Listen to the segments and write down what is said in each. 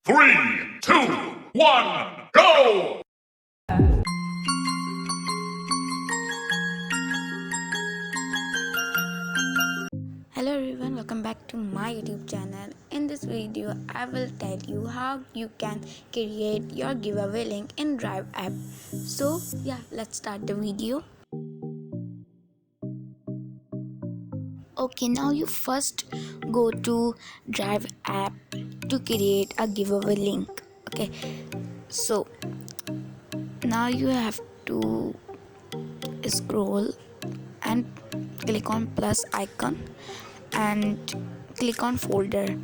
Three, two, one, go! Hello everyone, welcome back to my YouTube channel. In this video, I will tell you how you can create your giveaway link in Drive app. So yeah, let's start the video. Okay, now you first go to Drive app to create a giveaway link. Okay, so now you have to scroll and click on plus icon and click on folder,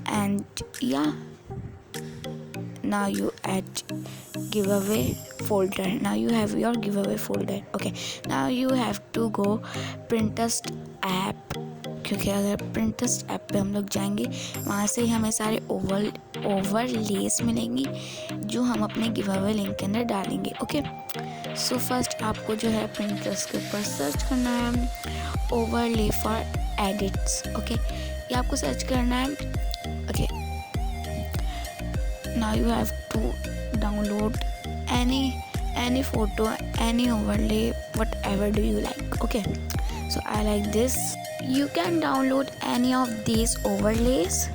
and yeah, now you add giveaway folder. Now you have your giveaway folder. Okay, now you have to go Pinterest app, क्योंकि अगर Pinterest app पे हम लोग जाएंगे वहाँ से हमें सारे ओवरलेस मिलेंगी जो हम अपने गिवअवे लिंक के अंदर डालेंगे. ओके, सो फर्स्ट आपको जो है Pinterest के ऊपर सर्च करना है ओवरले फॉर एडिट्स. ओके, ये आपको सर्च करना है. Okay, now you have to download any photo, any overlay, whatever do you like. Okay, so I like this. You can download any of these overlays